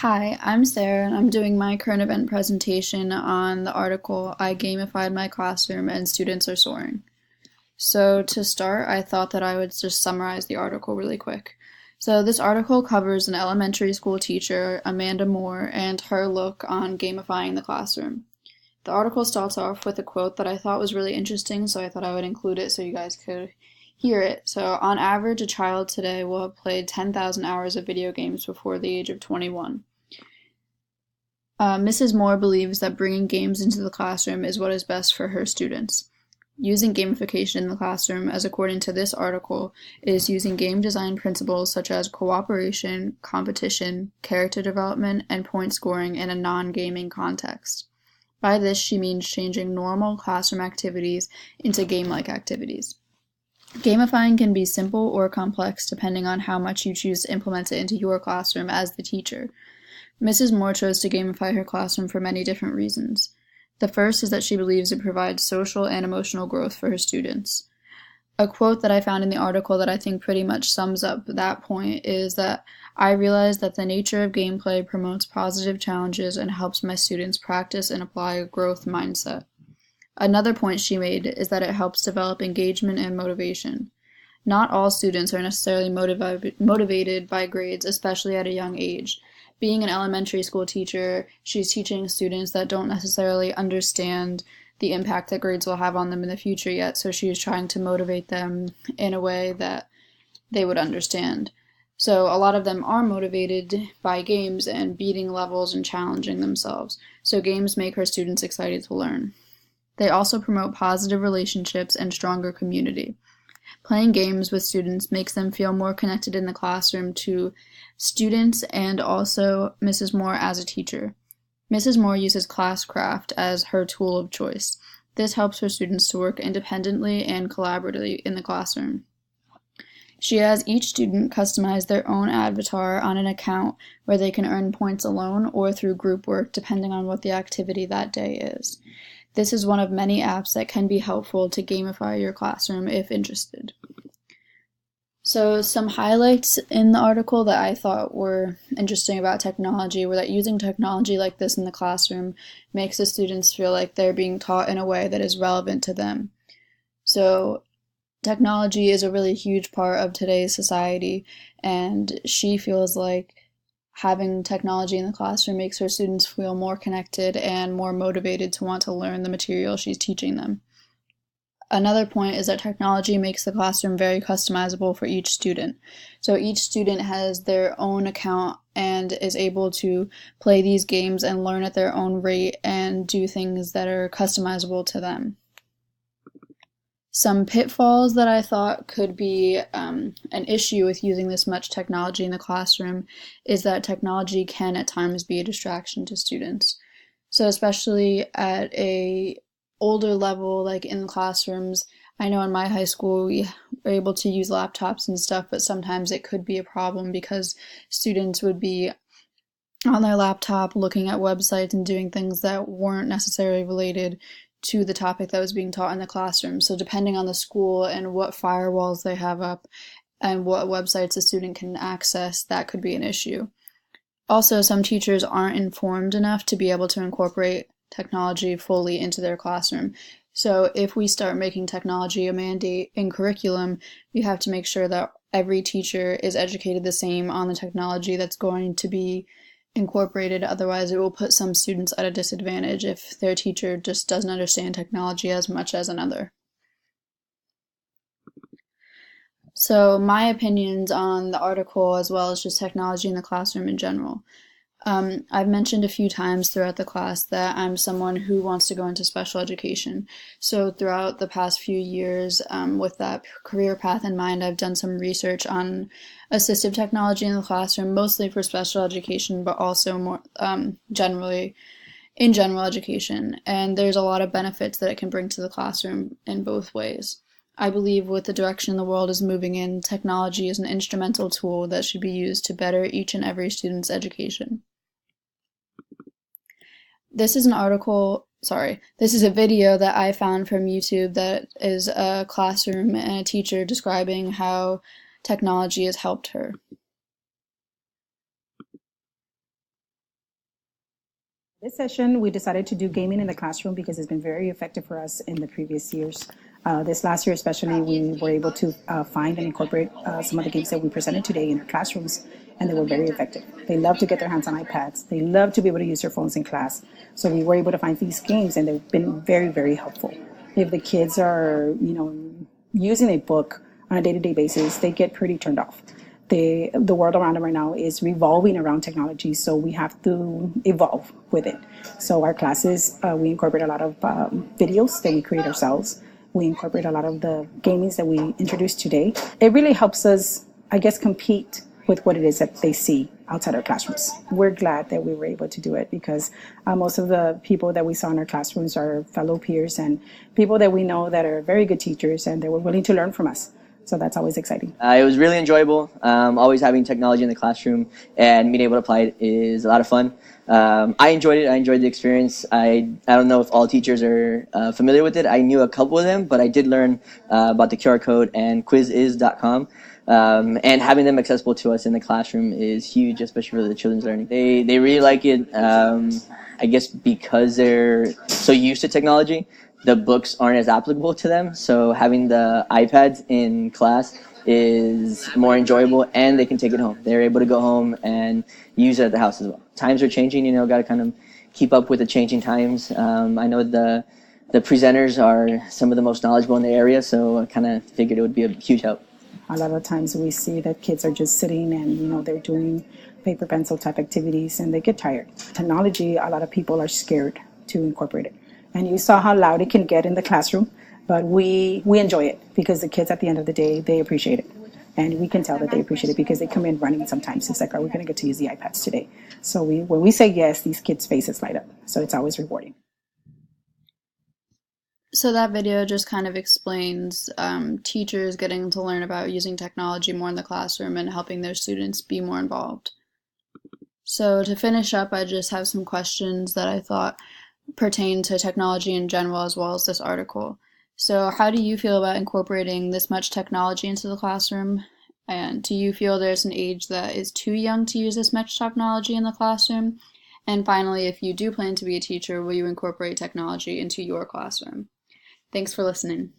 Hi, I'm Sarah, and I'm doing my current event presentation on the article I Gamified My Classroom and Students Are Soaring. So, to start, I thought that I would just summarize the article really quick. So, this article covers an elementary school teacher, Amanda Moore, and her look on gamifying the classroom. The article starts off with a quote that I thought was really interesting, so I thought I would include it so you guys could hear it. So, on average, a child today will have played 10,000 hours of video games before the age of 21. Mrs. Moore believes that bringing games into the classroom is what is best for her students. Using gamification in the classroom, as according to this article, is using game design principles such as cooperation, competition, character development, and point scoring in a non-gaming context. By this, she means changing normal classroom activities into game-like activities. Gamifying can be simple or complex depending on how much you choose to implement it into your classroom as the teacher. Mrs. Moore chose to gamify her classroom for many different reasons. The first is that she believes it provides social and emotional growth for her students. A quote that I found in the article that I think pretty much sums up that point is that I realize that the nature of gameplay promotes positive challenges and helps my students practice and apply a growth mindset. Another point she made is that it helps develop engagement and motivation. Not all students are necessarily motivated by grades, especially at a young age. Being an elementary school teacher, she's teaching students that don't necessarily understand the impact that grades will have on them in the future yet, so she's trying to motivate them in a way that they would understand. So a lot of them are motivated by games and beating levels and challenging themselves. So games make her students excited to learn. They also promote positive relationships and stronger community. Playing games with students makes them feel more connected in the classroom to students and also Mrs. Moore as a teacher. Mrs. Moore uses Classcraft as her tool of choice. This helps her students to work independently and collaboratively in the classroom. She has each student customize their own avatar on an account where they can earn points alone or through group work depending on what the activity that day is. This is one of many apps that can be helpful to gamify your classroom if interested. So some highlights in the article that I thought were interesting about technology were that using technology like this in the classroom makes the students feel like they're being taught in a way that is relevant to them. So technology is a really huge part of today's society, and she feels like having technology in the classroom makes her students feel more connected and more motivated to want to learn the material she's teaching them. Another point is that technology makes the classroom very customizable for each student. So each student has their own account and is able to play these games and learn at their own rate and do things that are customizable to them. Some pitfalls that I thought could be an issue with using this much technology in the classroom is that technology can at times be a distraction to students. So especially at a older level, like in classrooms, I know in my high school we were able to use laptops and stuff, but sometimes it could be a problem because students would be on their laptop looking at websites and doing things that weren't necessarily related to the topic that was being taught in the classroom. So depending on the school and what firewalls they have up and what websites a student can access, that could be an issue. Also, some teachers aren't informed enough to be able to incorporate technology fully into their classroom. So if we start making technology a mandate in curriculum, we have to make sure that every teacher is educated the same on the technology that's going to be incorporated. Otherwise, it will put some students at a disadvantage if their teacher just doesn't understand technology as much as another. So my opinions on the article as well as just technology in the classroom in general. I've mentioned a few times throughout the class that I'm someone who wants to go into special education. So throughout the past few years, with that career path in mind, I've done some research on assistive technology in the classroom, mostly for special education, but also more generally in general education. And there's a lot of benefits that it can bring to the classroom in both ways. I believe with the direction the world is moving in, technology is an instrumental tool that should be used to better each and every student's education. This is a video that I found from YouTube that is a classroom and a teacher describing how technology has helped her. This session, we decided to do gaming in the classroom because it's been very effective for us in the previous years. This last year especially, we were able to find and incorporate some of the games that we presented today in our classrooms, and they were very effective. They love to get their hands on iPads. They love to be able to use their phones in class. So we were able to find these games, and they've been very, very helpful. If the kids are, using a book on a day-to-day basis, they get pretty turned off. The world around them right now is revolving around technology, so we have to evolve with it. So our classes, we incorporate a lot of videos that we create ourselves. We incorporate a lot of the gamings that we introduced today. It really helps us, I guess, compete with what it is that they see outside our classrooms. We're glad that we were able to do it because most of the people that we saw in our classrooms are fellow peers and people that we know that are very good teachers and they were willing to learn from us. So that's always exciting. It was really enjoyable. Always having technology in the classroom and being able to apply it is a lot of fun. I enjoyed it. I enjoyed the experience. I don't know if all teachers are familiar with it. I knew a couple of them, but I did learn about the QR code and quiziz.com. And having them accessible to us in the classroom is huge, especially for the children's learning. They really like it, I guess because they're so used to technology. The books aren't as applicable to them, so having the iPads in class is more enjoyable, and they can take it home. They're able to go home and use it at the house as well. Times are changing, got to kind of keep up with the changing times. I know the presenters are some of the most knowledgeable in the area, so I kind of figured it would be a huge help. A lot of times we see that kids are just sitting and they're doing paper pencil type activities and they get tired. Technology, a lot of people are scared to incorporate it. And you saw how loud it can get in the classroom, but we enjoy it because the kids at the end of the day, they appreciate it. And we can tell that they appreciate it because they come in running sometimes. It's like, are we going to get to use the iPads today? So when we say yes, these kids' faces light up. So it's always rewarding. So that video just kind of explains teachers getting to learn about using technology more in the classroom and helping their students be more involved. So to finish up, I just have some questions that I thought pertain to technology in general as well as this article. So how do you feel about incorporating this much technology into the classroom? And do you feel there's an age that is too young to use this much technology in the classroom? And finally, if you do plan to be a teacher, will you incorporate technology into your classroom? Thanks for listening.